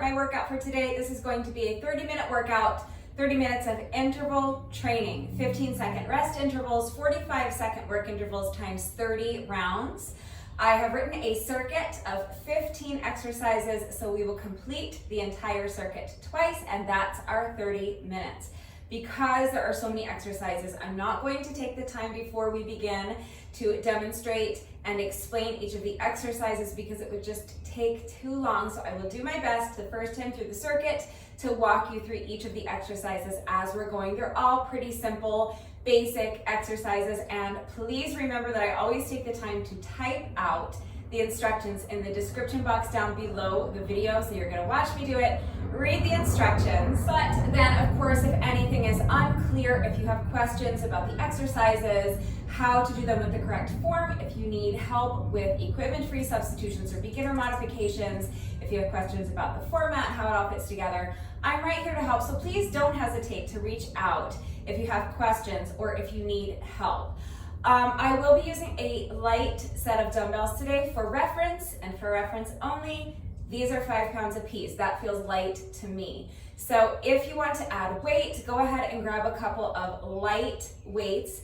start my workout for today. This is going to be a 30-minute workout, 30 minutes of interval training, 15-second rest intervals, 45-second work intervals times 30 rounds. I have written a circuit of 15 exercises, so we will complete the entire circuit twice, and that's our 30 minutes. Because there are so many exercises, I'm not going to take the time before we begin to demonstrate and explain each of the exercises because it would just take too long. So I will do my best the first time through the circuit to walk you through each of the exercises as we're going. They're all pretty simple, basic exercises, and please remember that I always take the time to type out the instructions in the description box down below the video. So you're gonna watch me do it, read the instructions, but then of course if anything is unclear, if you have questions about the exercises, how to do them with the correct form, if you need help with equipment-free substitutions or beginner modifications, if you have questions about the format, how it all fits together, I'm right here to help. So please don't hesitate to reach out if you have questions or if you need help. I will be using a light set of dumbbells today for reference, and for reference only, these are 5 pounds a piece. That feels light to me. So if you want to add weight, go ahead and grab a couple of light weights.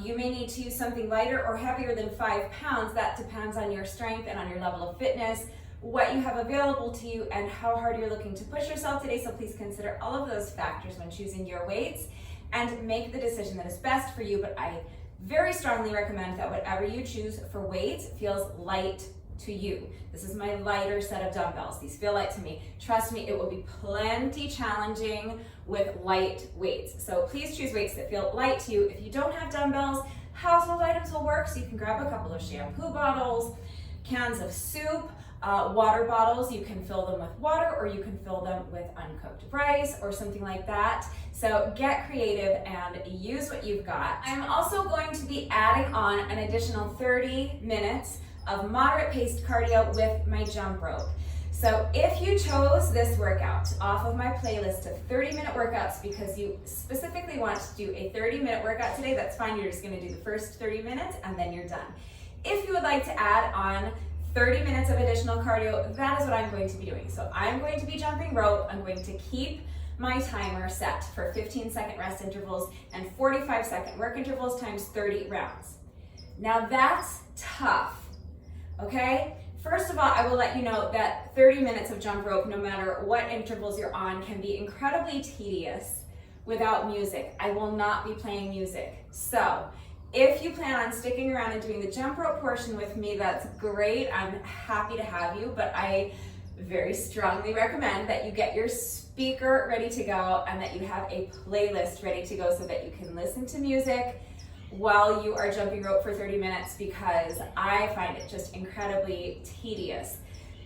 You may need to use something lighter or heavier than 5 pounds. That depends on your strength and on your level of fitness, what you have available to you, and how hard you're looking to push yourself today. So please consider all of those factors when choosing your weights and make the decision that is best for you. But I very strongly recommend that whatever you choose for weights feels light to you. This is my lighter set of dumbbells. These feel light to me. Trust me, it will be plenty challenging with light weights. So please choose weights that feel light to you. If you don't have dumbbells, household items will work. So you can grab a couple of shampoo bottles, cans of soup, water bottles. You can fill them with water or you can fill them with uncooked rice or something like that. So get creative and use what you've got. I'm also going to be adding on an additional 30 minutes of moderate paced cardio with my jump rope. So if you chose this workout off of my playlist of 30-minute workouts because you specifically want to do a 30-minute workout today, that's fine. You're just gonna do the first 30 minutes and then you're done. If you would like to add on 30 minutes of additional cardio, that is what I'm going to be doing. So I'm going to be jumping rope. I'm going to keep my timer set for 15-second rest intervals and 45-second work intervals times 30 rounds. Now that's tough, okay? First of all, I will let you know that 30 minutes of jump rope, no matter what intervals you're on, can be incredibly tedious without music. I will not be playing music. So if you plan on sticking around and doing the jump rope portion with me, that's great. I'm happy to have you, but I very strongly recommend that you get your speaker ready to go and that you have a playlist ready to go so that you can listen to music while you are jumping rope for 30 minutes, because I find it just incredibly tedious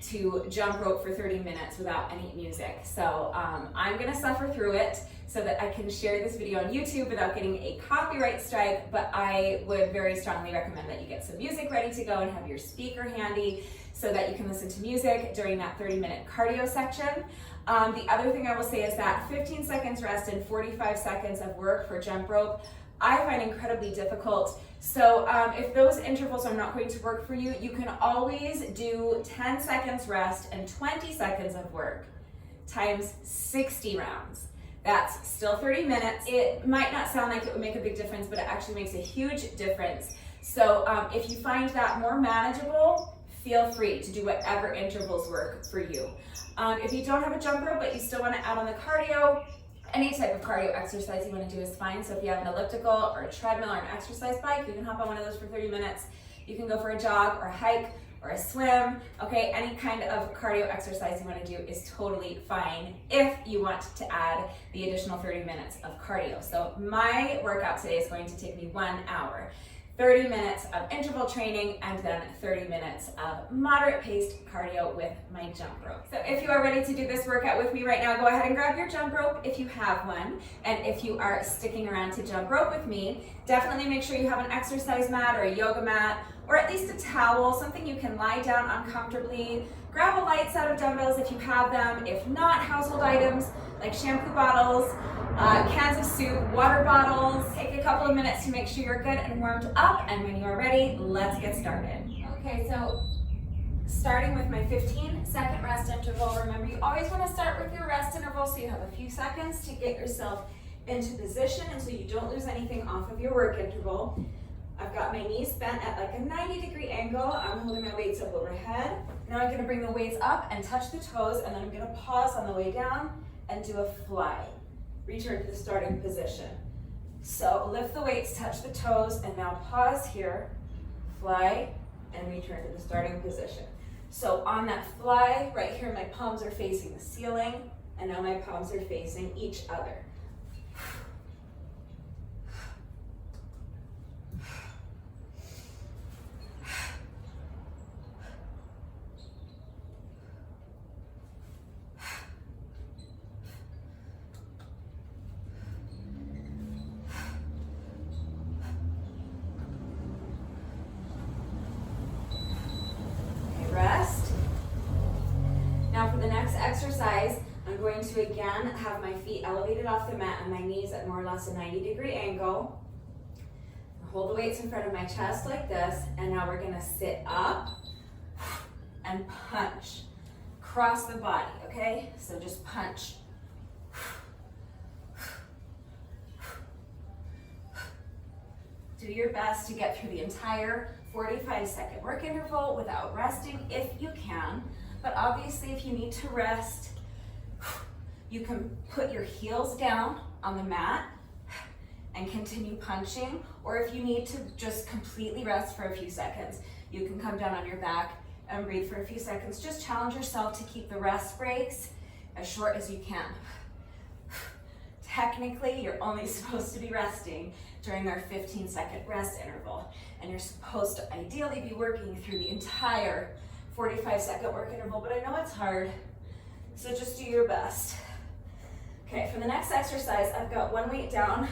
to jump rope for 30 minutes without any music. So I'm gonna suffer through it so that I can share this video on YouTube without getting a copyright strike, but I would very strongly recommend that you get some music ready to go and have your speaker handy so that you can listen to music during that 30-minute cardio section. The other thing I will say is that 15 seconds rest and 45 seconds of work for jump rope, I find incredibly difficult. So if those intervals are not going to work for you, you can always do 10 seconds rest and 20 seconds of work times 60 rounds. That's still 30 minutes. It might not sound like it would make a big difference, but it actually makes a huge difference. So if you find that more manageable, feel free to do whatever intervals work for you. If you don't have a jump rope, but you still want to add on the cardio, any type of cardio exercise you want to do is fine. So if you have an elliptical or a treadmill or an exercise bike, you can hop on one of those for 30 minutes. You can go for a jog or a hike or a swim. Okay, any kind of cardio exercise you want to do is totally fine if you want to add the additional 30 minutes of cardio. So my workout today is going to take me 1 hour. 30 minutes of interval training and then 30 minutes of moderate paced cardio with my jump rope. So if you are ready to do this workout with me right now, go ahead and grab your jump rope if you have one. And if you are sticking around to jump rope with me, definitely make sure you have an exercise mat or a yoga mat, or at least a towel, something you can lie down uncomfortably. Grab a light set of dumbbells if you have them. If not, household items like shampoo bottles, cans of soup, water bottles. Take a couple of minutes to make sure you're good and warmed up, and when you are ready, let's get started. Okay, so starting with my 15-second rest rest interval. Remember, you always want to start with your rest interval so you have a few seconds to get yourself into position and so you don't lose anything off of your work interval. I've got my knees bent at like a 90-degree angle. I'm holding my weights up overhead. Now I'm gonna bring the weights up and touch the toes, and then I'm gonna pause on the way down and do a fly. Return to the starting position. So lift the weights, touch the toes, and now pause here, fly, and return to the starting position. So on that fly, right here, my palms are facing the ceiling, and now my palms are facing each other. Exercise, I'm going to again have my feet elevated off the mat and my knees at more or less a 90-degree angle. Hold the weights in front of my chest like this, and now we're going to sit up and punch. Cross the body, okay? So just punch. Do your best to get through the entire 45-second work interval without resting if you can. But obviously, if you need to rest, you can put your heels down on the mat and continue punching. Or if you need to just completely rest for a few seconds, you can come down on your back and breathe for a few seconds. Just challenge yourself to keep the rest breaks as short as you can. Technically, you're only supposed to be resting during our 15-second rest interval. And you're supposed to ideally be working through the entire 45-second work interval, but I know it's hard, so just do your best. Okay, for the next exercise, I've got one weight down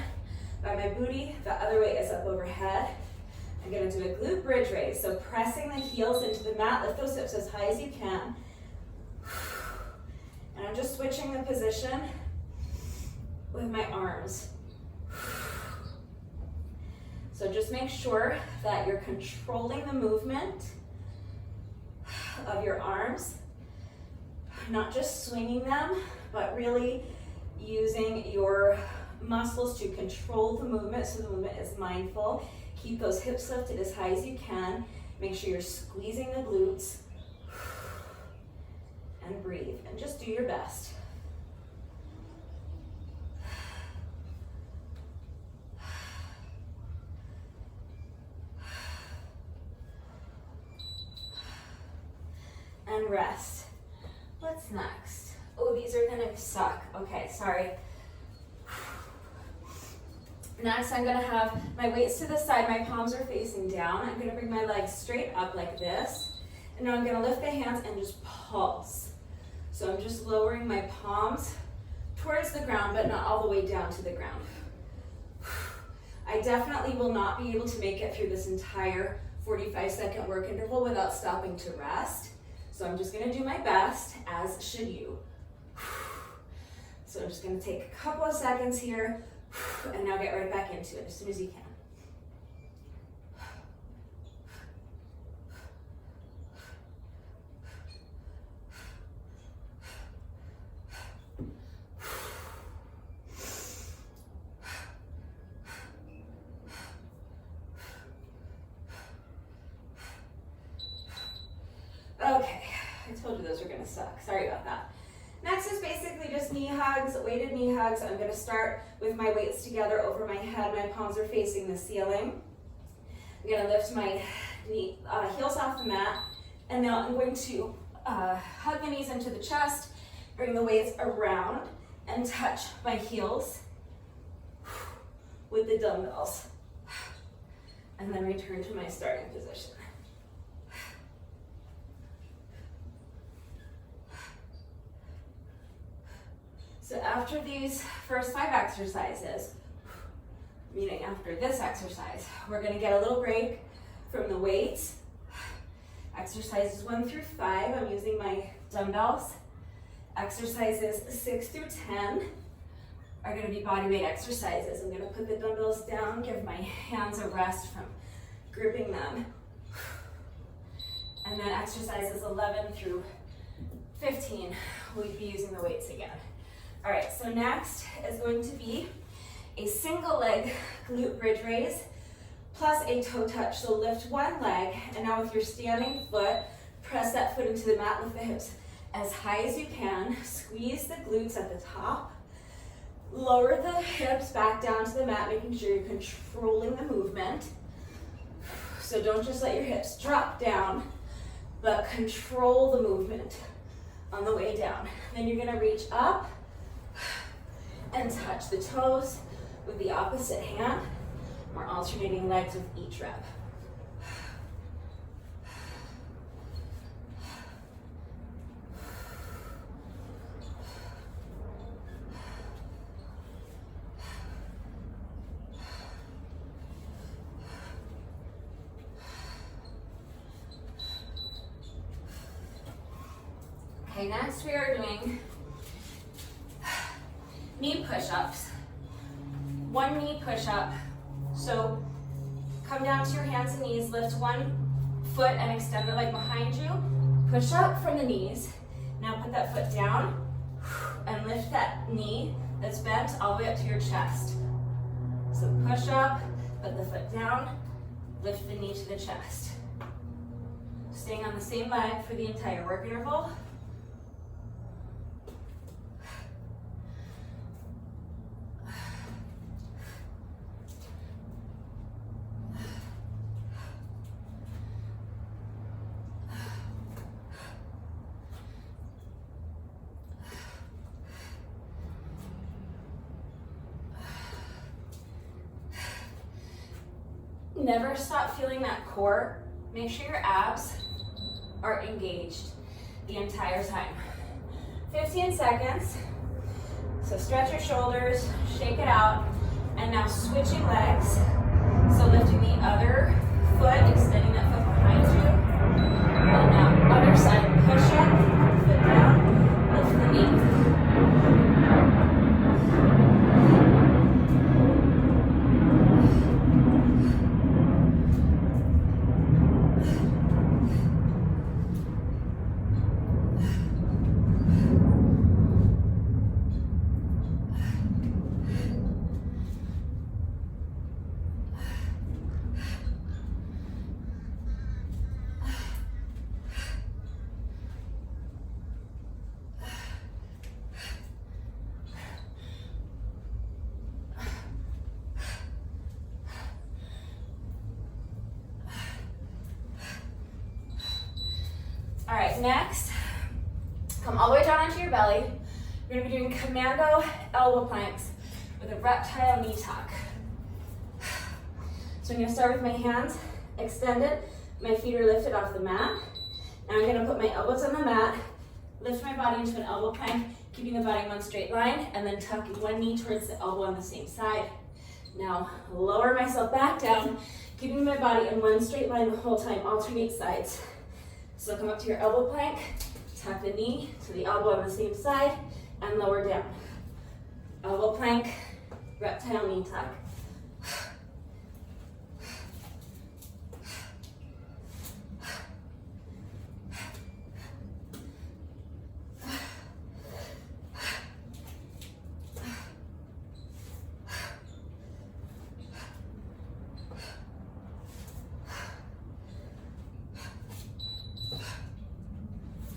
by my booty, the other weight is up overhead. I'm gonna do a glute bridge raise, so pressing the heels into the mat, lift those hips as high as you can. And I'm just switching the position with my arms. So just make sure that you're controlling the movement of your arms, not just swinging them, but really using your muscles to control the movement so the movement is mindful. Keep those hips lifted as high as you can. Make sure you're squeezing the glutes and breathe and just do your best. And rest. What's next? Oh, these are gonna suck. Okay, sorry. Next, I'm gonna have my weights to the side, my palms are facing down. I'm gonna bring my legs straight up like this. And now I'm gonna lift the hands and just pulse. So I'm just lowering my palms towards the ground, but not all the way down to the ground. I definitely will not be able to make it through this entire 45-second work interval without stopping to rest. So I'm just gonna do my best, as should you. So I'm just gonna take a couple of seconds here, and now get right back into it as soon as you can. Okay, I told you those were gonna suck. Sorry about that. Next is basically just knee hugs, weighted knee hugs. I'm gonna start with my weights together over my head. My palms are facing the ceiling. I'm gonna lift my heels off the mat, and now I'm going to hug my knees into the chest, bring the weights around, and touch my heels with the dumbbells. And then return to my starting position. So after these first 5 exercises, meaning after this exercise, we're gonna get a little break from the weights. Exercises 1 through 5, I'm using my dumbbells. Exercises 6 through 10 are gonna be body weight exercises. I'm gonna put the dumbbells down, give my hands a rest from gripping them. And then exercises 11 through 15. We'll be using the weights again. All right, so next is going to be a single leg glute bridge raise plus a toe touch. So lift one leg, and now with your standing foot, press that foot into the mat, lift the hips as high as you can, squeeze the glutes at the top, lower the hips back down to the mat, making sure you're controlling the movement. So don't just let your hips drop down, but control the movement on the way down. Then you're gonna reach up and touch the toes with the opposite hand. We're alternating legs with each rep. Okay, next we are doing knee push-ups. One knee push-up. So come down to your hands and knees, lift one foot and extend the leg behind you. Push up from the knees. Now put that foot down and lift that knee that's bent all the way up to your chest. So push up, put the foot down, lift the knee to the chest. Staying on the same leg for the entire work interval. Never stop feeling that core. Make sure your abs are engaged the entire time. 15 seconds. So stretch your shoulders, shake it out, and now switching legs. So lifting the other foot, extending that foot behind you. And now other side, push up, foot down, lift the knee. All right, next, come all the way down onto your belly. You're gonna be doing commando elbow planks with a reptile knee tuck. So I'm gonna start with my hands extended, my feet are lifted off the mat. Now I'm gonna put my elbows on the mat, lift my body into an elbow plank, keeping the body in one straight line, and then tucking one knee towards the elbow on the same side. Now lower myself back down, keeping my body in one straight line the whole time, alternate sides. So come up to your elbow plank, tuck the knee to the elbow on the same side, and lower down. Elbow plank, reptile knee tuck.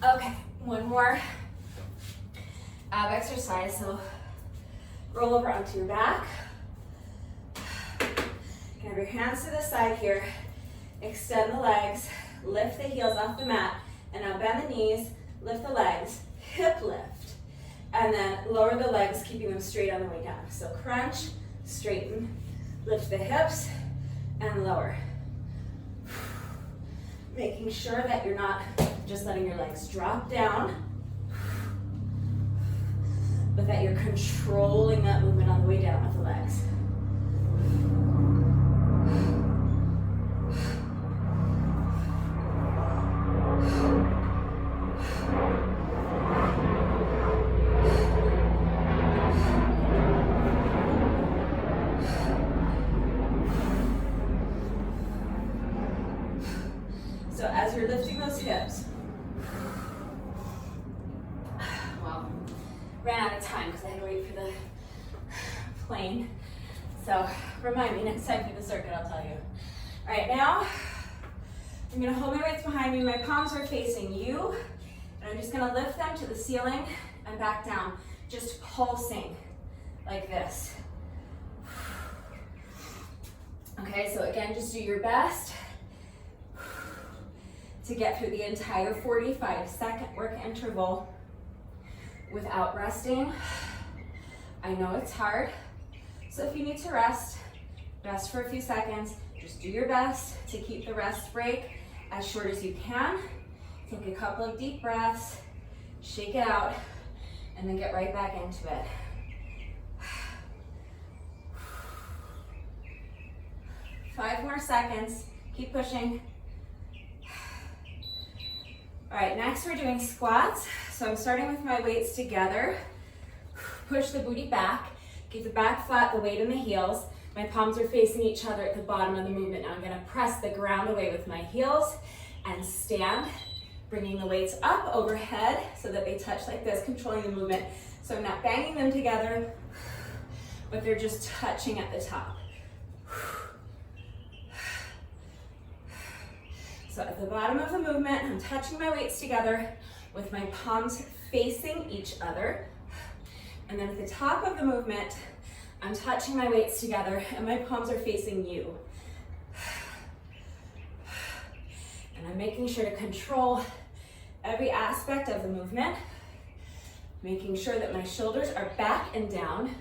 Okay, one more ab exercise. So roll over onto your back. You can have your hands to the side here. Extend the legs, lift the heels off the mat, and now bend the knees, lift the legs, hip lift, and then lower the legs, keeping them straight on the way down. So crunch, straighten, lift the hips, and lower. Making sure that you're not just letting your legs drop down, but that you're controlling that movement on the way down with the legs. So as you're lifting those hips, ran out of time because I had to wait for the plane. So remind me next time for the circuit, I'll tell you. All right, now I'm gonna hold my weights behind me. My palms are facing you. And I'm just gonna lift them to the ceiling and back down, just pulsing like this. Okay, so again, just do your best to get through the entire 45-second work interval without resting. I know it's hard, so if you need to rest for a few seconds. Just do your best to keep the rest break as short as you can. Take a couple of deep breaths, shake it out, and then get right back into it. 5 more seconds, keep pushing. All right, next we're doing squats. So I'm starting with my weights together. Push the booty back, keep the back flat, the weight in the heels. My palms are facing each other at the bottom of the movement. Now I'm gonna press the ground away with my heels and stand, bringing the weights up overhead so that they touch like this, controlling the movement. So I'm not banging them together, but they're just touching at the top. So at the bottom of the movement, I'm touching my weights together with my palms facing each other. And then at the top of the movement, I'm touching my weights together and my palms are facing you. And I'm making sure to control every aspect of the movement, making sure that my shoulders are back and down,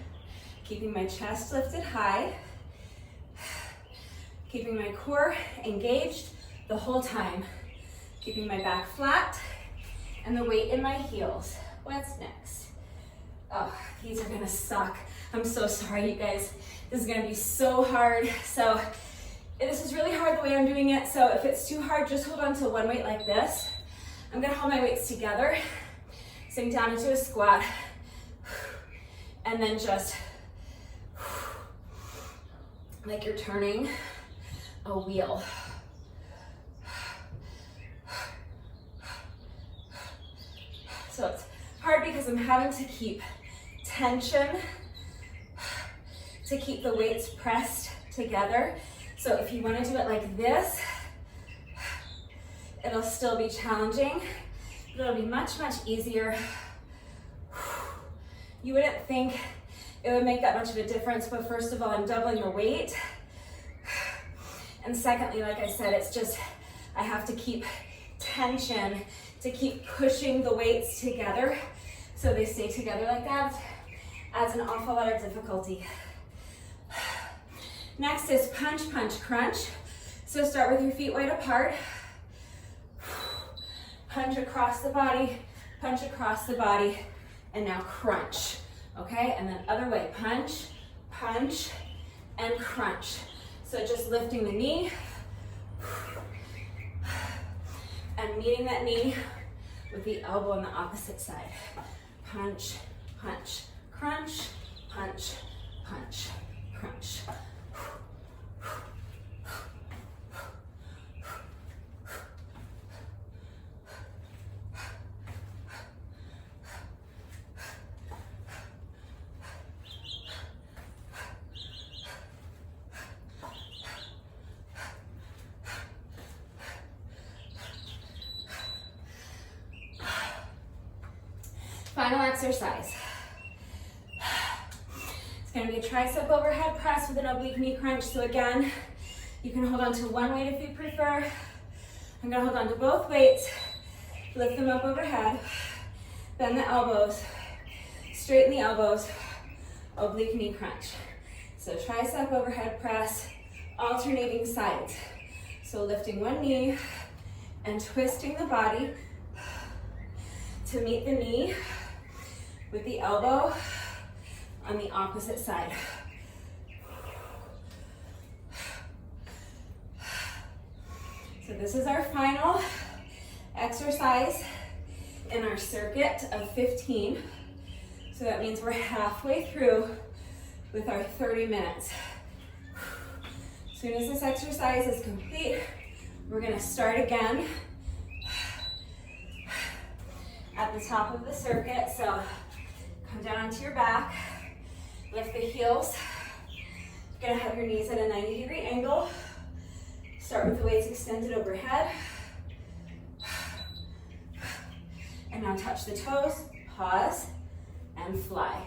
keeping my chest lifted high, keeping my core engaged the whole time, keeping my back flat and the weight in my heels. What's next? Oh, these are gonna suck. I'm so sorry, you guys. This is gonna be so hard. So this is really hard the way I'm doing it. So if it's too hard, just hold on to one weight like this. I'm gonna hold my weights together, sink down into a squat, and then just like you're turning a wheel. So it's hard because I'm having to keep tension, to keep the weights pressed together. So if you want to do it like this, it'll still be challenging, but it'll be much, much easier. You wouldn't think it would make that much of a difference, but first of all, I'm doubling the weight. And secondly, like I said, it's just, I have to keep tension to keep pushing the weights together so they stay together like that. Adds an awful lot of difficulty. Next is punch, punch, crunch. So start with your feet wide apart. Punch across the body, and now crunch. Okay, and then other way, punch, punch, and crunch. So just lifting the knee and meeting that knee with the elbow on the opposite side. Punch, punch, crunch, punch, punch, crunch. Final exercise. It's going to be a tricep overhead press with an oblique knee crunch. So again, you can hold on to one weight if you prefer. I'm going to hold on to both weights, lift them up overhead, bend the elbows, straighten the elbows, oblique knee crunch. So tricep overhead press, alternating sides. So lifting one knee and twisting the body to meet the knee with the elbow on the opposite side. So this is our final exercise in our circuit of 15. So that means we're halfway through with our 30 minutes. As soon as this exercise is complete, we're gonna start again at the top of the circuit. So Come down onto your back. Lift the heels. You're gonna have your knees at a 90-degree angle. Start with the weights extended overhead. And now touch the toes, pause, and fly.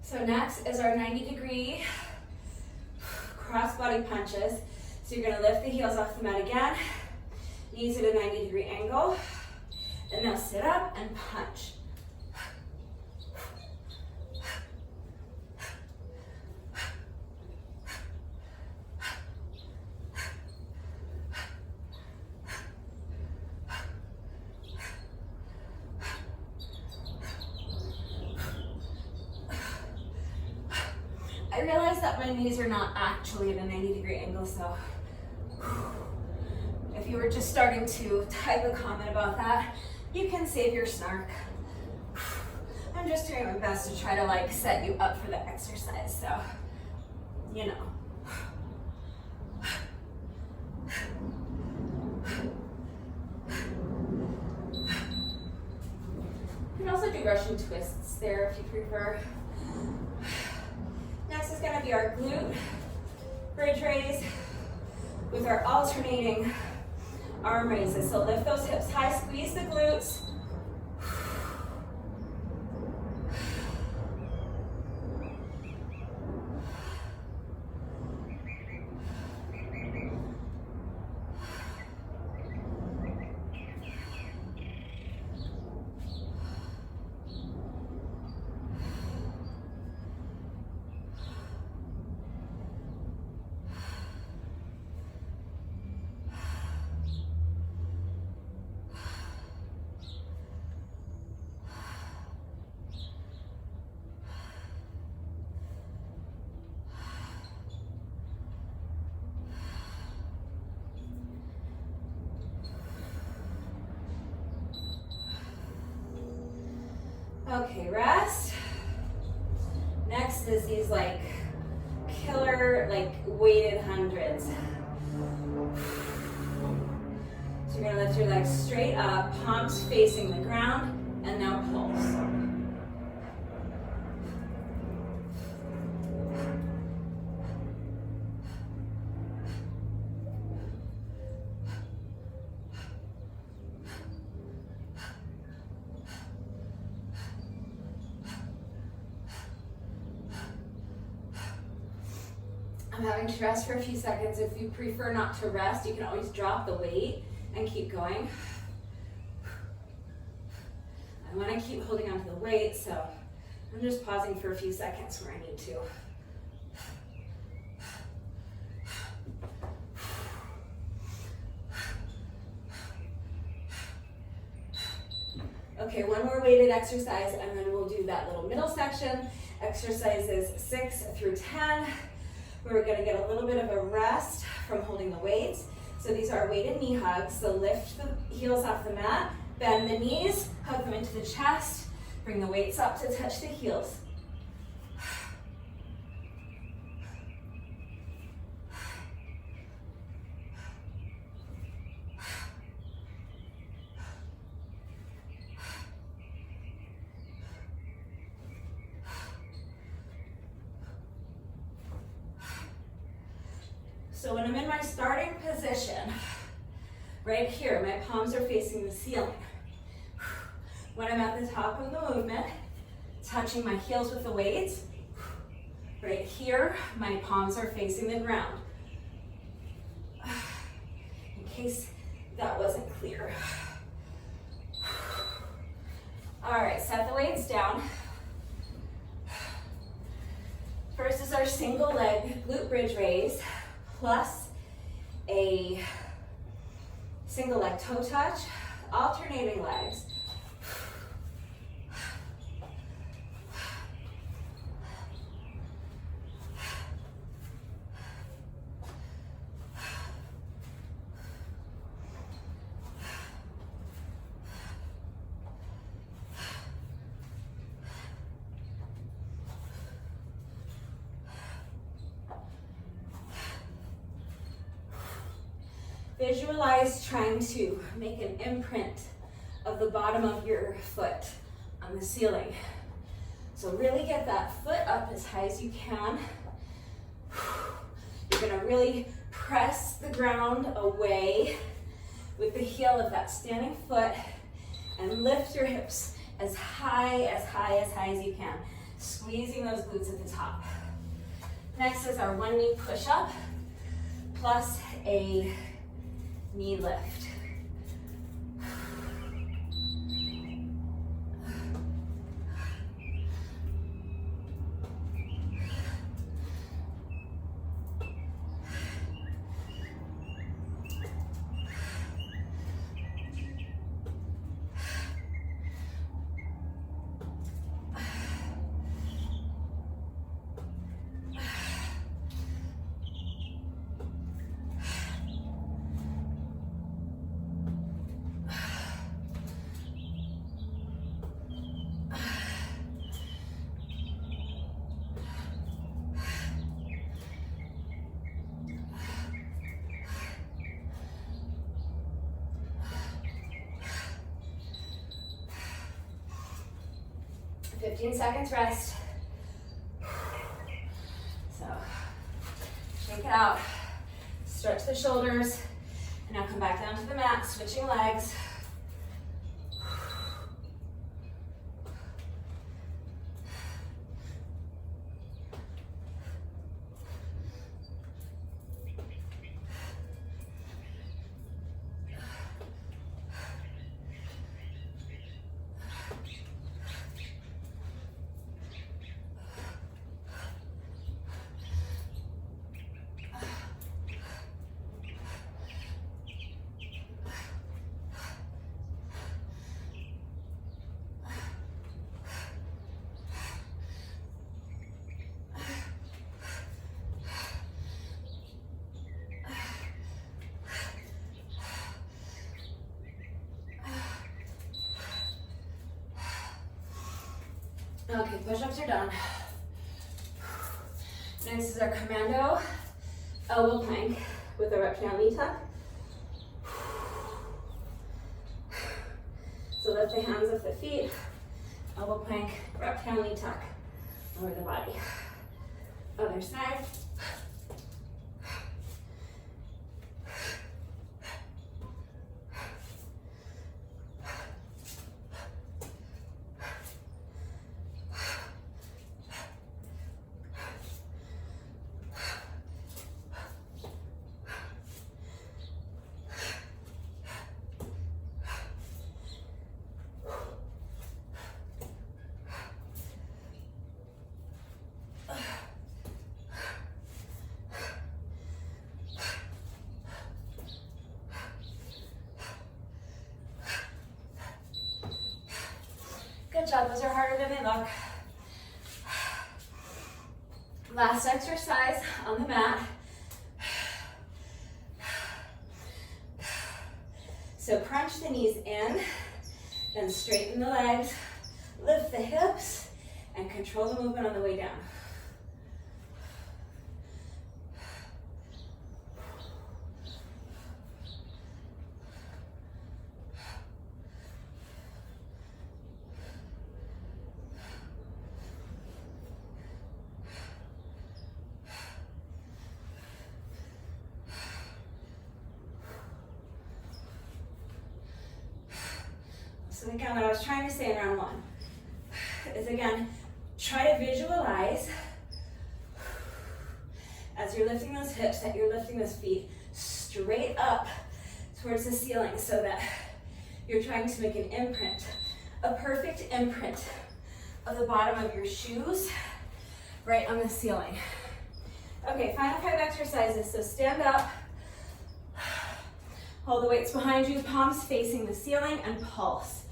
So next is our 90-degree cross body punches. So you're gonna lift the heels off the mat again, knees at a 90-degree angle, and now sit up and punch. I realize that my knees are not actually at a 90-degree angle, so if you were just starting to type a comment about that, you can save your snark. I'm just doing my best to try to set you up for the exercise, so you know. You can also do Russian twists there if you prefer. Next is going to be our glute bridge raise with our alternating arm raises. So lift those hips high, squeeze the glutes. Okay, rest. Next is these killer weighted hundreds. So you're gonna lift your legs straight up, palms facing the ground, and now pulse. I'm having to rest for a few seconds. If you prefer not to rest, you can always drop the weight and keep going. I want to keep holding onto the weight, so I'm just pausing for a few seconds where I need to. Okay, one more weighted exercise, and then we'll do that little middle section. Exercises 6 through 10. We're going to get a little bit of a rest from holding the weights. So these are weighted knee hugs. So lift the heels off the mat, bend the knees, hug them into the chest, bring the weights up to touch the heels. So when I'm in my starting position, right here, my palms are facing the ceiling. When I'm at the top of the movement, touching my heels with the weights, right here, my palms are facing the ground. In case that wasn't clear. All right, set the weights down. First is our single leg glute bridge raise plus a single leg toe touch, alternating legs. Visualize trying to make an imprint of the bottom of your foot on the ceiling. So really get that foot up as high as you can. You're gonna really press the ground away with the heel of that standing foot and lift your hips as high as you can, squeezing those glutes at the top. Next is our one knee push-up plus a knee lift. Fifteen seconds rest. So, shake it out, stretch the shoulders, and now come back down to the mat, switching legs. Okay, push-ups are done. Next is our commando elbow plank with a reptile knee tuck. So lift the hands off the feet, elbow plank, reptile knee tuck over the body. Other side. Good job, those are harder than they look. Last exercise on the mat. So crunch the knees in, then straighten the legs, lift the hips, and control the movement on the way down. So again, what I was trying to say in round one is, again, try to visualize as you're lifting those hips that you're lifting those feet straight up towards the ceiling, so that you're trying to make an imprint, a perfect imprint of the bottom of your shoes right on the ceiling. Okay, final 5 exercises. So stand up, hold the weights behind you, palms facing the ceiling, and pulse.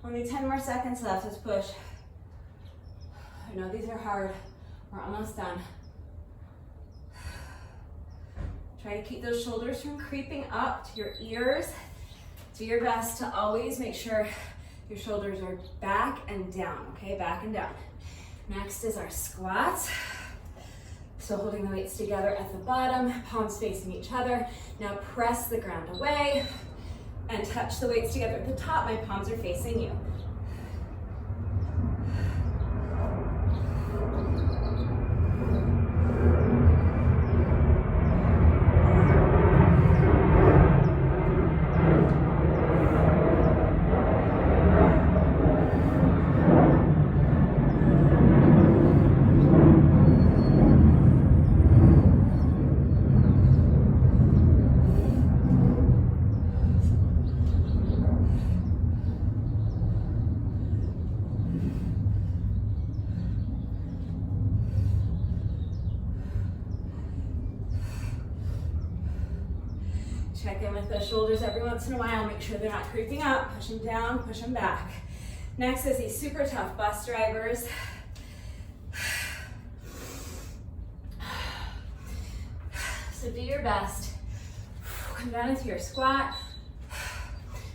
Only 10 more seconds left. Let's push. I know these are hard. We're almost done. Try to keep those shoulders from creeping up to your ears. Do your best to always make sure your shoulders are back and down, okay? Back and down. Next is our squats. So holding the weights together at the bottom, palms facing each other. Now press the ground away and touch the weights together at the top. My palms are facing you. Check in with the shoulders every once in a while. Make sure they're not creeping up. Push them down, push them back. Next is these super tough bus drivers. So do your best. Come down into your squat.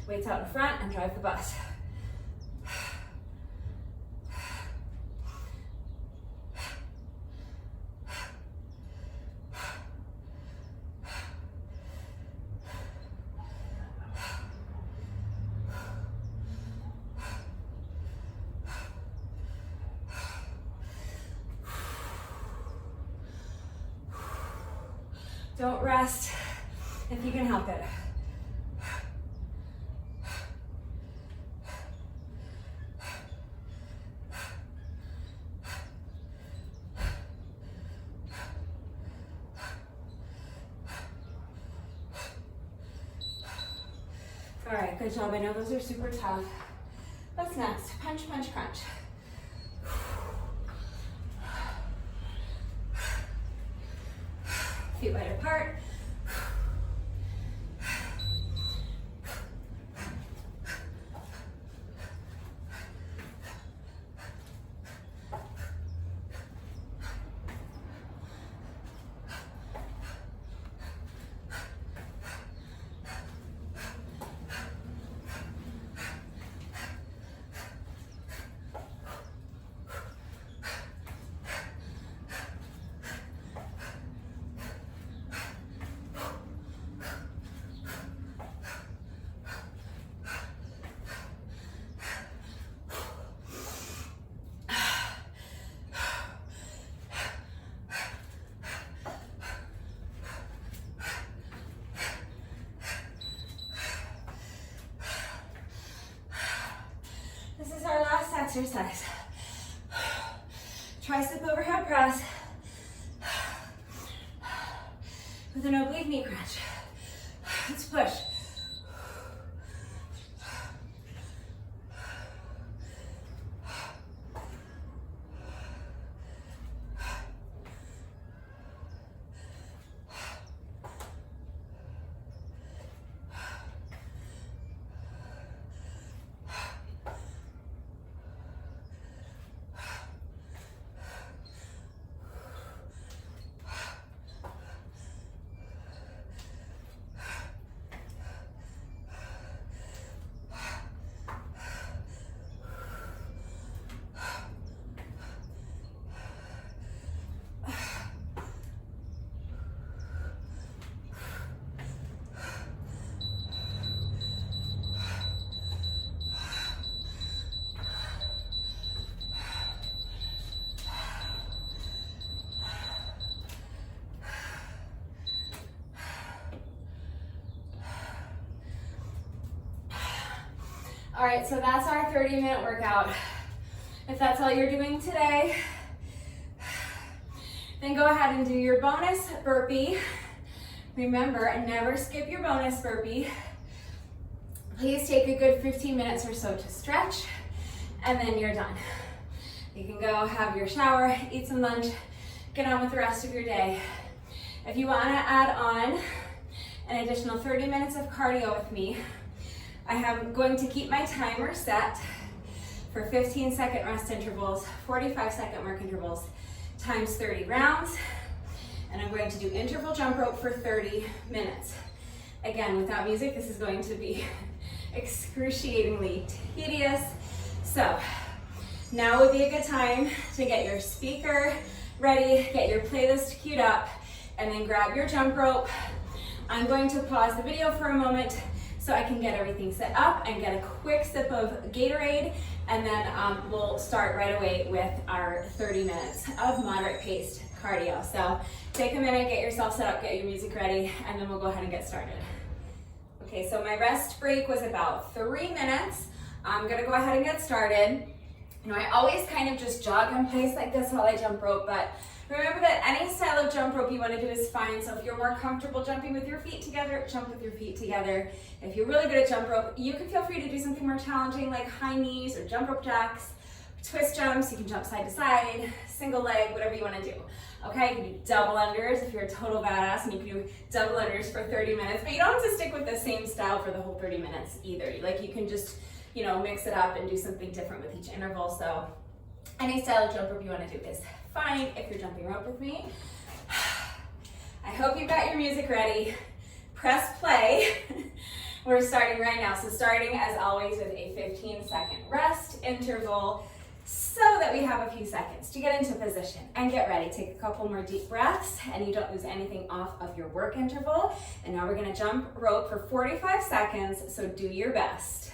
Weights out in front and drive the bus. Don't rest if you can help it. All right, good job. I know those are super tough. What's next? Punch, punch, crunch. Feet wide apart. Exercise. Tricep overhead press with an oblique knee crunch. Let's push. All right, so that's our 30-minute workout. If that's all you're doing today, then go ahead and do your bonus burpee. Remember, never skip your bonus burpee. Please take a good 15 minutes or so to stretch, and then you're done. You can go have your shower, eat some lunch, get on with the rest of your day. If you want to add on an additional 30 minutes of cardio with me, I am going to keep my timer set for 15-second rest intervals, 45-second work intervals, times 30 rounds, and I'm going to do interval jump rope for 30 minutes. Again, without music, this is going to be excruciatingly tedious. So now would be a good time to get your speaker ready, get your playlist queued up, and then grab your jump rope. I'm going to pause the video for a moment so I can get everything set up and get a quick sip of Gatorade, and then we'll start right away with our 30 minutes of moderate paced cardio. So take a minute, get yourself set up, get your music ready, and then we'll go ahead and get started. Okay, so my rest break was about 3 minutes. I'm gonna go ahead and get started. You know, I always kind of just jog in place like this while I jump rope, but remember that any style of jump rope you want to do is fine. So if you're more comfortable jumping with your feet together, jump with your feet together. If you're really good at jump rope, you can feel free to do something more challenging like high knees or jump rope jacks, twist jumps. You can jump side to side, single leg, whatever you want to do. Okay, you can do double unders if you're a total badass, and you can do double unders for 30 minutes, but you don't have to stick with the same style for the whole 30 minutes either. Like, you can just, you know, mix it up and do something different with each interval. So any style of jump rope you want to do is fine if you're jumping rope with me. I hope you've got your music ready. Press play. We're starting right now. So starting as always with a 15-second rest interval so that we have a few seconds to get into position and get ready. Take a couple more deep breaths and you don't lose anything off of your work interval. And now we're going to jump rope for 45 seconds, so do your best.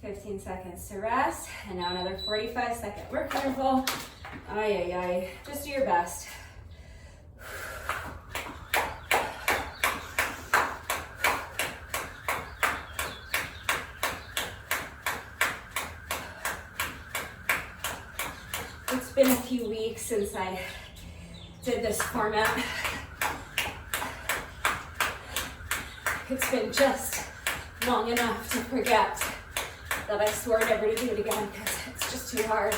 15 seconds to rest, and now another 45-second work interval. Ay, ay, ay. Just do your best. It's been a few weeks since I did this format. It's been just long enough to forget that I swore never to do it again because it's just too hard.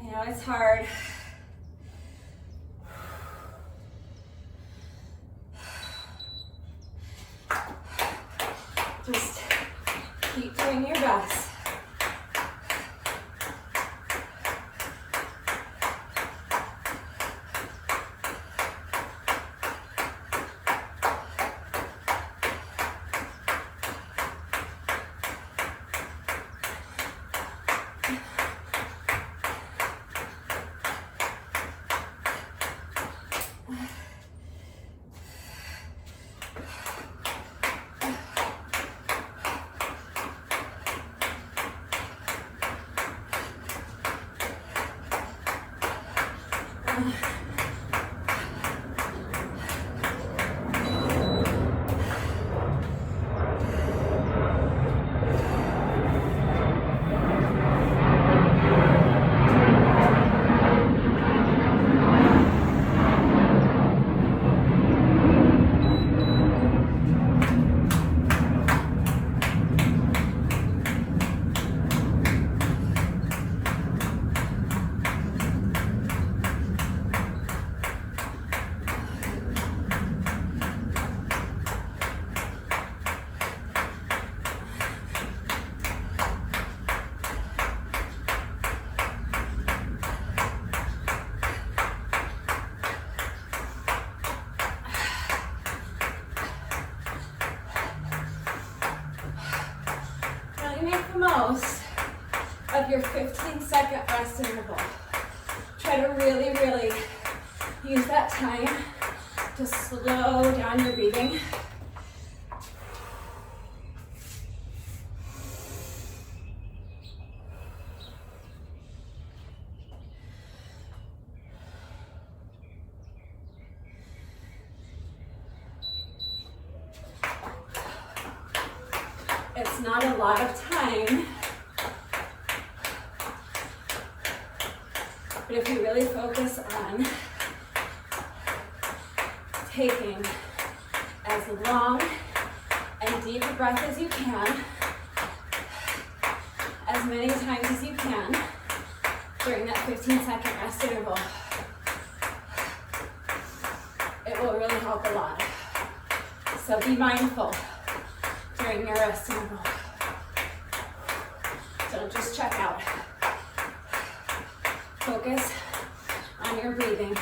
I know it's hard. Just keep doing your best. really make the most of your 15-second rest interval. Try to really, really use that time to slow down your breathing. It's not a lot of time, but if you really focus on taking as long and deep a breath as you can, as many times as you can during that 15-second rest interval, it will really help a lot. So be mindful during your rest interval. Don't just check out. Focus on your breathing.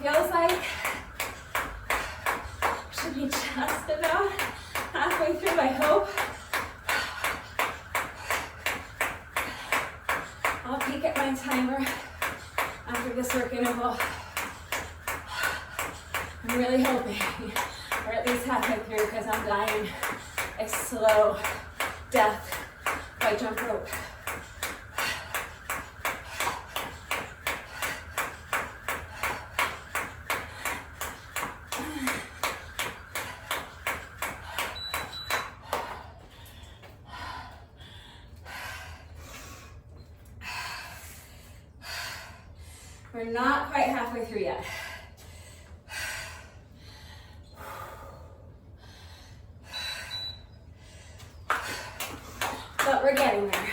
Feels like should be just about halfway through, I hope. I'll peek at my timer after this work interval. I'm really hoping we're at least halfway through because I'm dying a slow death by jump rope. We're not quite halfway through yet. But we're getting there.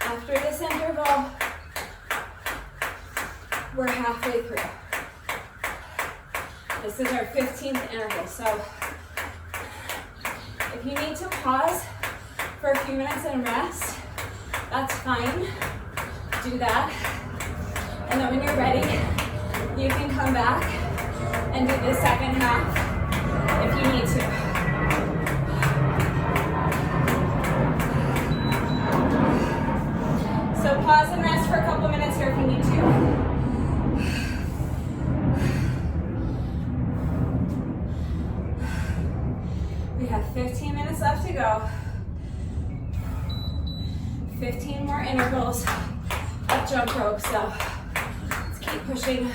After this interval, we're halfway through. This is our 15th interval, so if you need to pause for a few minutes and rest, that's fine. Do that. And then when you're ready, you can come back and do the second half if you need to. So pause and rest for a couple minutes here if you need to. We have 15 minutes left to go. 15 more intervals of jump rope, so let's keep pushing.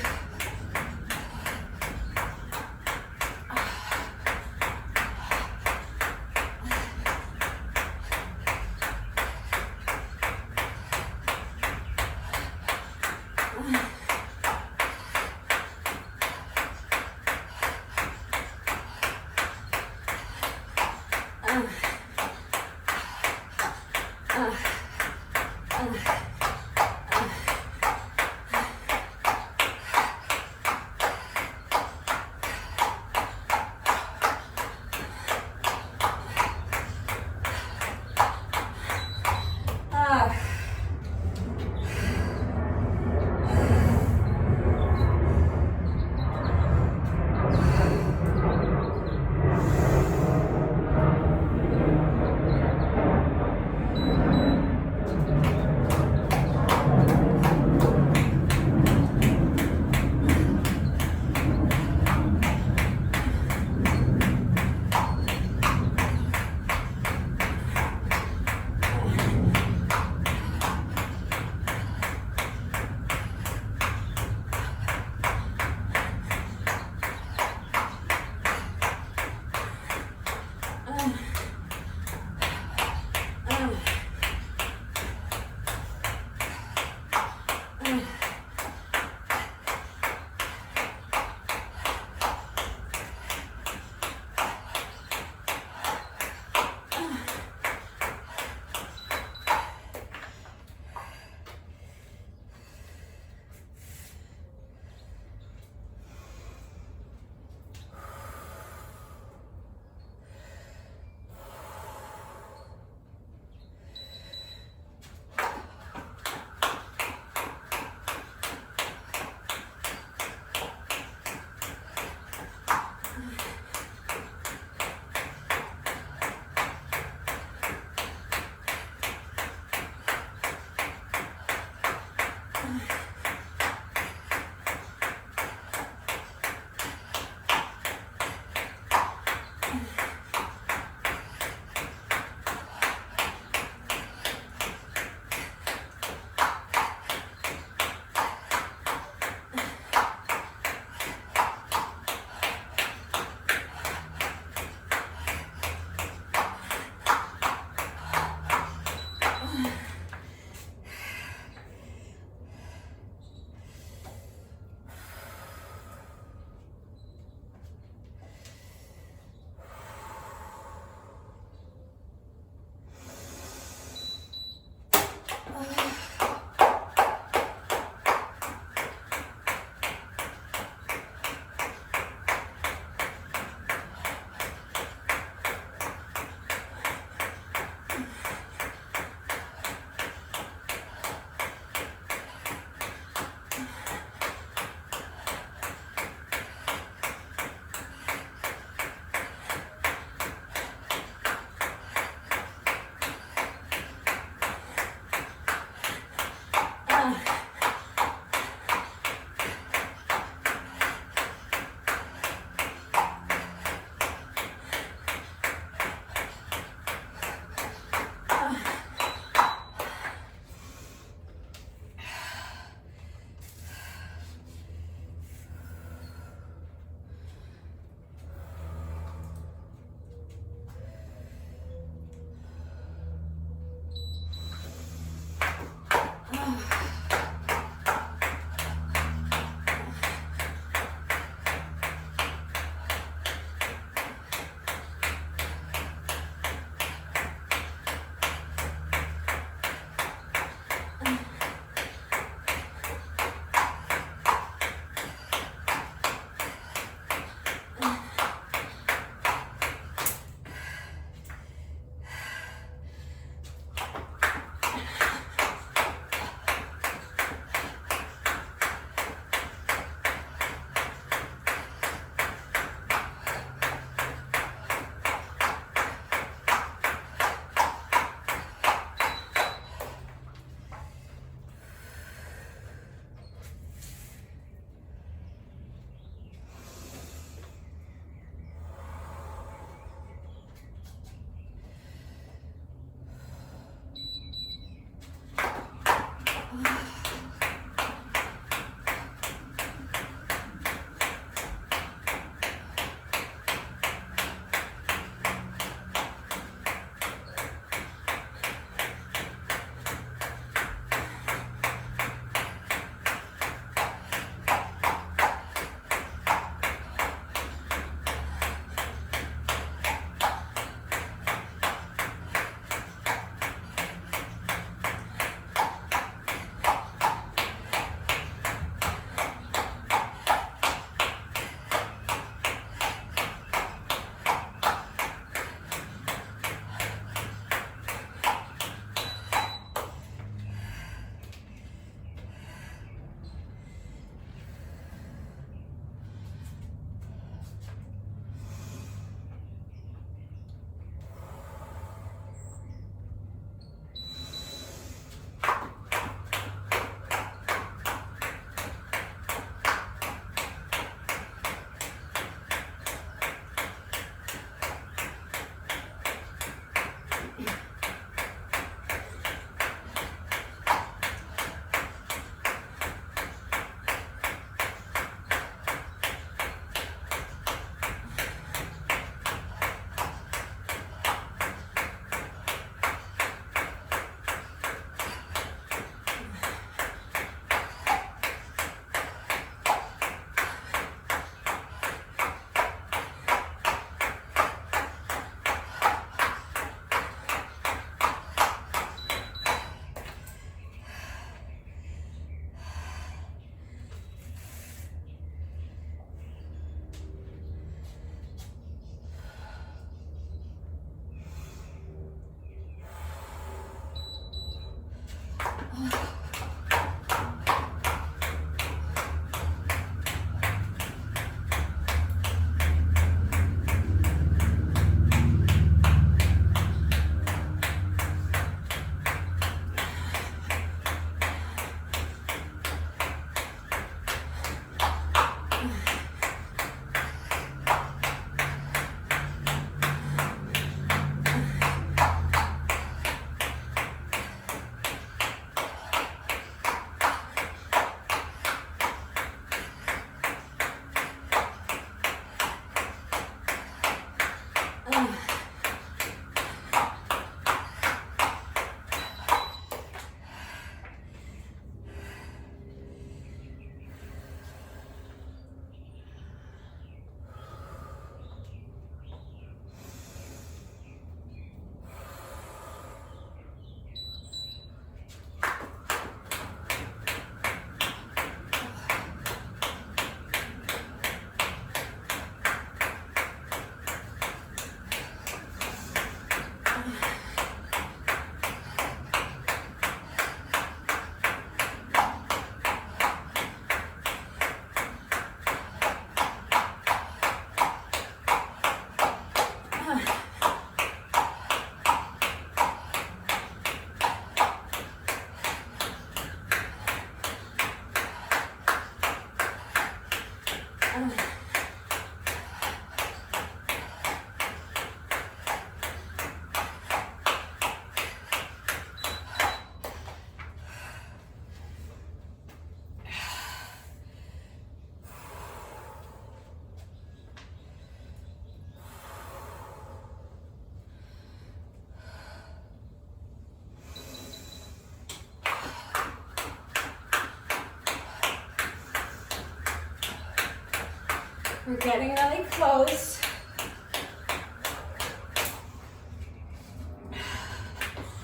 We're getting really close.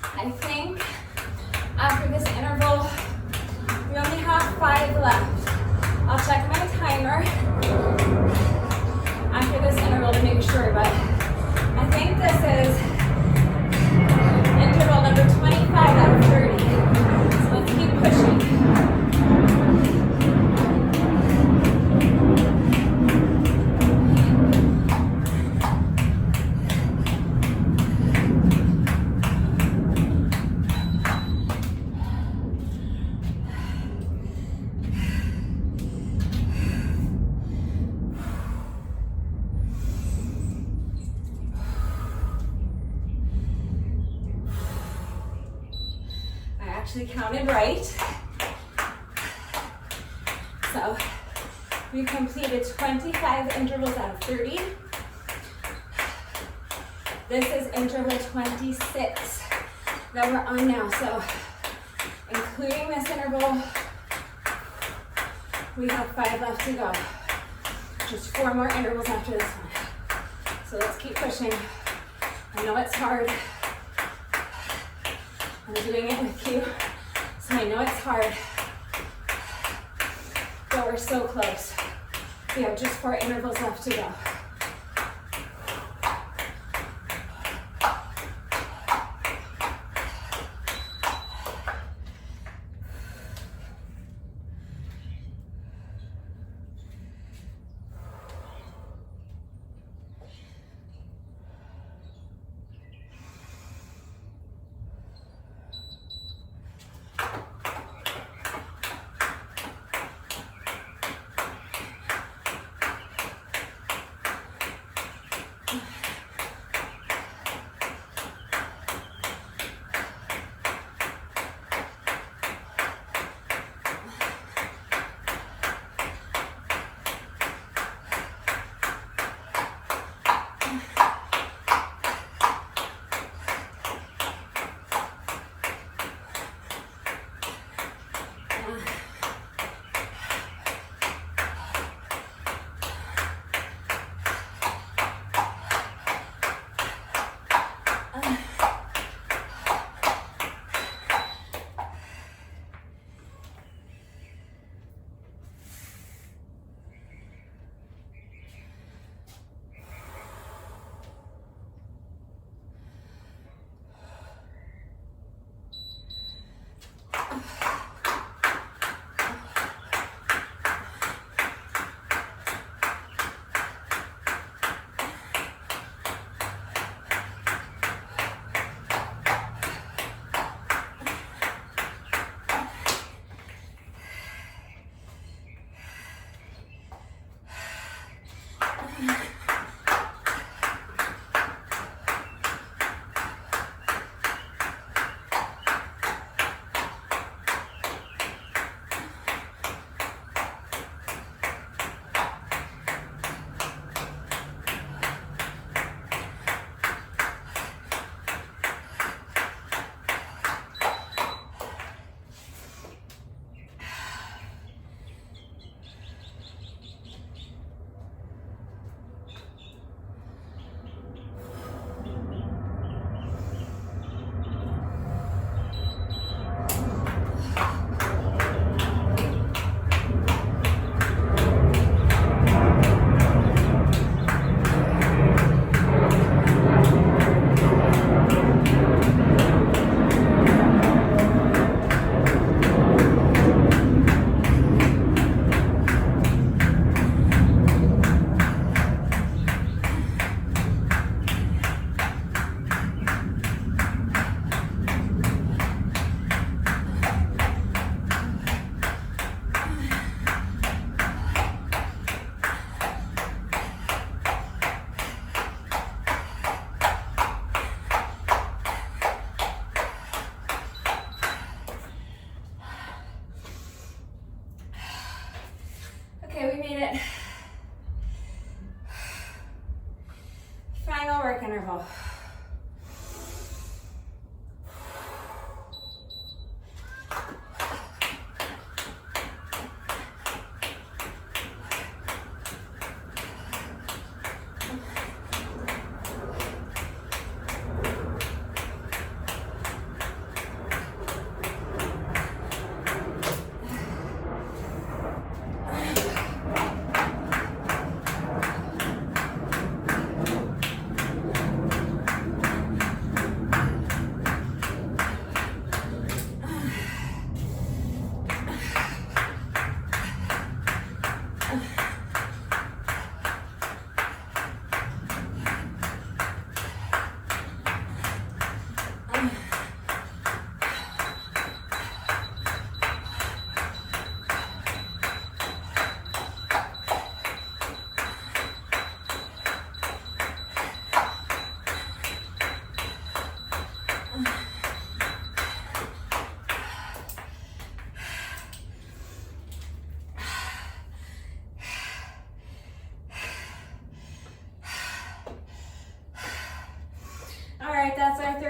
I think after this interval, we only have 5 left. I'll check my timer after this interval to make sure, but I think this is interval number 25 out of 30. So let's keep pushing. Actually counted right. So we completed 25 intervals out of 30. This is interval 26 that we're on now. So including this interval, we have 5 left to go. Just 4 more intervals after this one. So let's keep pushing. I know it's hard. I'm doing it with you, so I know it's hard, but we're so close. We have just 4 intervals left to go.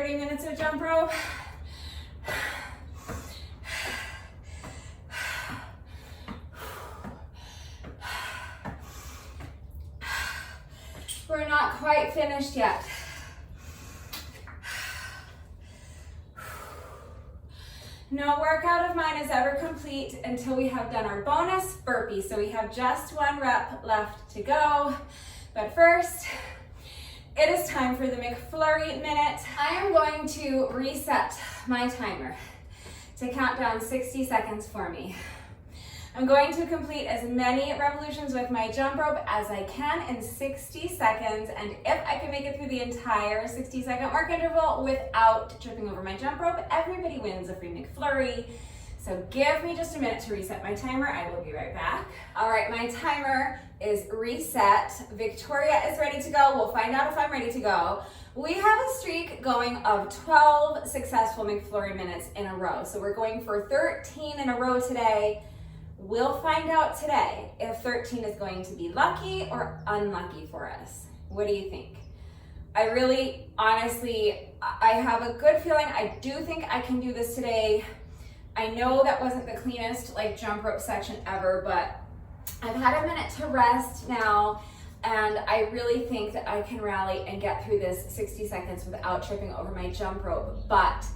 30 minutes of jump rope. We're not quite finished yet. No workout of mine is ever complete until we have done our bonus burpee. So we have just 1 rep left to go. But first, it is time for the McFlurry minute. I am going to reset my timer to count down 60 seconds for me. I'm going to complete as many revolutions with my jump rope as I can in 60 seconds, and if I can make it through the entire 60-second work interval without tripping over my jump rope, everybody wins a free McFlurry. So give me just a minute to reset my timer. I will be right back. All right, my timer is reset. Victoria is ready to go. We'll find out if I'm ready to go. We have a streak going of 12 successful McFlurry minutes in a row. So we're going for 13 in a row today. We'll find out today if 13 is going to be lucky or unlucky for us. What do you think? I really, honestly, I have a good feeling. I do think I can do this today. I know that wasn't the cleanest jump rope section ever, but I've had a minute to rest now, and I really think that I can rally and get through this 60 seconds without tripping over my jump rope, but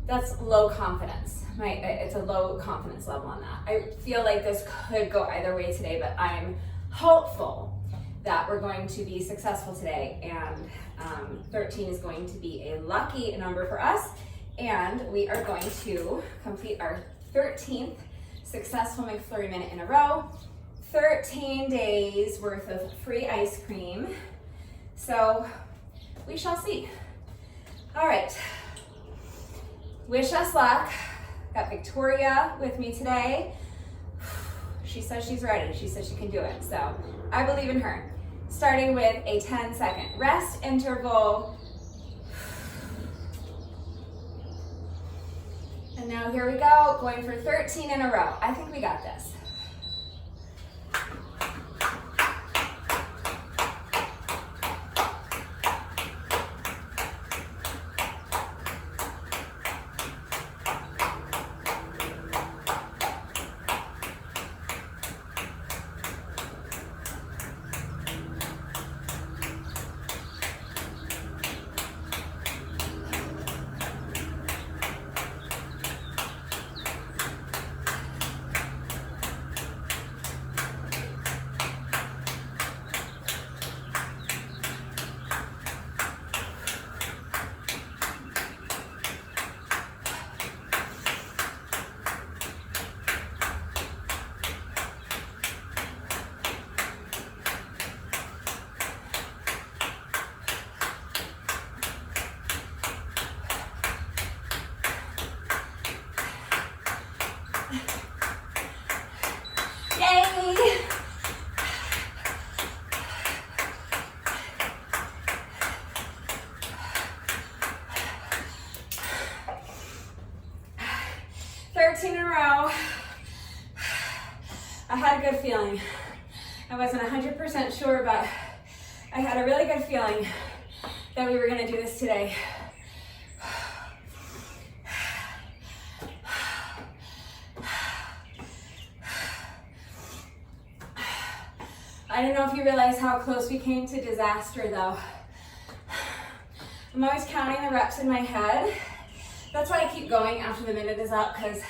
that's low confidence. It's a low confidence level on that. I feel like this could go either way today, but I'm hopeful that we're going to be successful today, and 13 is going to be a lucky number for us, and we are going to complete our 13th successful McFlurry minute in a row. 13 days worth of free ice cream. So we shall see. All right. Wish us luck. Got Victoria with me today. She says she's ready. She says she can do it. So I believe in her. Starting with a 10-second rest interval. And now here we go, going for 13 in a row. I think we got this. Yay! 13 in a row. I had a good feeling. I wasn't 100% sure, but I had a really good feeling that we were going to do this today. I don't know if you realize how close we came to disaster though. I'm always counting the reps in my head. That's why I keep going after the minute is up, because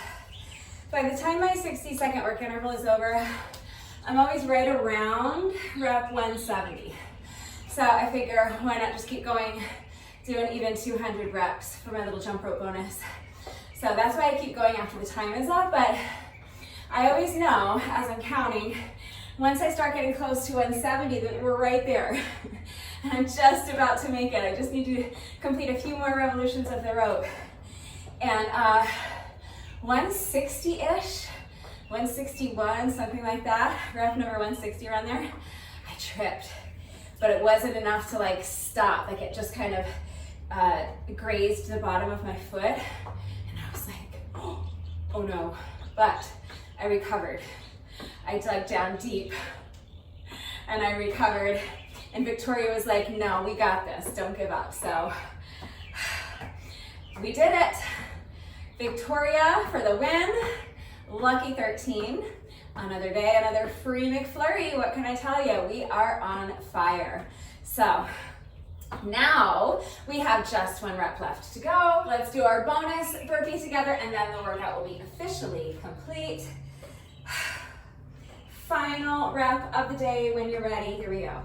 by the time my 60-second work interval is over, I'm always right around rep 170. So I figure, why not just keep going, doing even 200 reps for my little jump rope bonus. So that's why I keep going after the time is up, but I always know as I'm counting, once I start getting close to 170, that we're right there. And I'm just about to make it. I just need to complete a few more revolutions of the rope. And 160-ish, 161, something like that, rep number 160 around there, I tripped. But it wasn't enough to like stop, like it just kind of grazed the bottom of my foot. And I was like, oh no. But I recovered. I dug down deep and I recovered. And Victoria was like, no, we got this, don't give up. So We did it. Victoria for the win. Lucky 13. Another day, another free McFlurry. What can I tell you? We are on fire. So now we have just 1 rep left to go. Let's do our bonus burpee together and then the workout will be officially complete. Final rep of the day when you're ready. Here we go.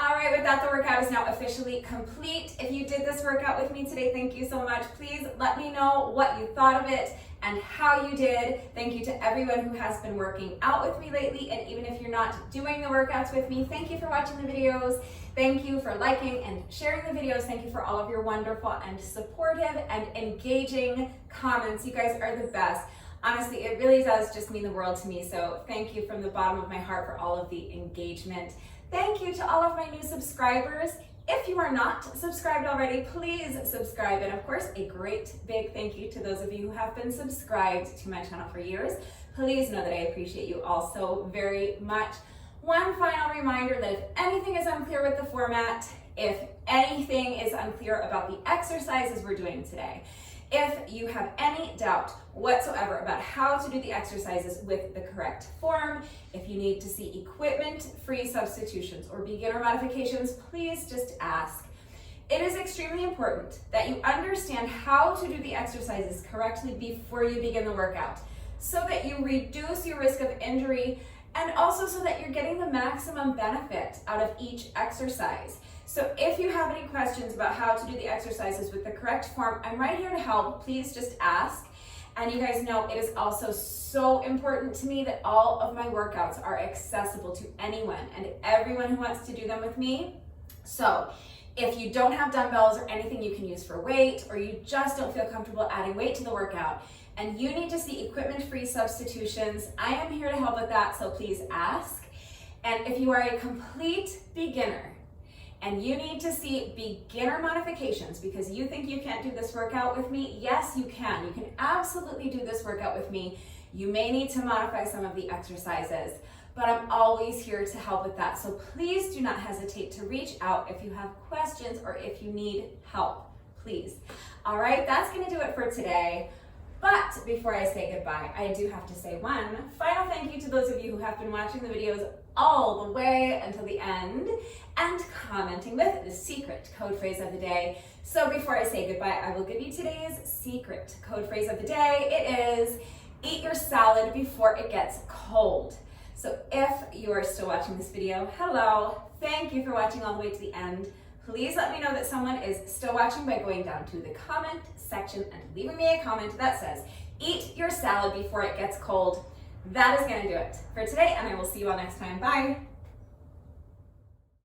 All right, with that, the workout is now officially complete. If you did this workout with me today, thank you so much. Please let me know what you thought of it and how you did. Thank you to everyone who has been working out with me lately, and even if you're not doing the workouts with me, thank you for watching the videos. Thank you for liking and sharing the videos. Thank you for all of your wonderful and supportive and engaging comments. You guys are the best. Honestly, it really does just mean the world to me, so thank you from the bottom of my heart for all of the engagement. Thank you to all of my new subscribers. If you are not subscribed already, please subscribe. And of course, a great big thank you to those of you who have been subscribed to my channel for years. Please know that I appreciate you all so very much. One final reminder that if anything is unclear with the format, if anything is unclear about the exercises we're doing today, if you have any doubt whatsoever about how to do the exercises with the correct form, if you need to see equipment-free substitutions or beginner modifications, please just ask. It is extremely important that you understand how to do the exercises correctly before you begin the workout, so that you reduce your risk of injury and also so that you're getting the maximum benefit out of each exercise. So if you have any questions about how to do the exercises with the correct form, I'm right here to help. Please just ask. And you guys know it is also so important to me that all of my workouts are accessible to anyone and everyone who wants to do them with me. So if you don't have dumbbells or anything you can use for weight, or you just don't feel comfortable adding weight to the workout, and you need to see equipment-free substitutions, I am here to help with that, so please ask. And if you are a complete beginner, and you need to see beginner modifications because you think you can't do this workout with me, yes, you can. You can absolutely do this workout with me. You may need to modify some of the exercises, but I'm always here to help with that. So please do not hesitate to reach out if you have questions or if you need help, please. All right, that's gonna do it for today. But before I say goodbye, I do have to say one final thank you to those of you who have been watching the videos all the way until the end and commenting with the secret code phrase of the day. So before I say goodbye, I will give you today's secret code phrase of the day. It is, eat your salad before it gets cold. So if you are still watching this video, hello, thank you for watching all the way to the end. Please let me know that someone is still watching by going down to the comment section and leaving me a comment that says, eat your salad before it gets cold. That is gonna do it for today, and I will see you all next time. Bye.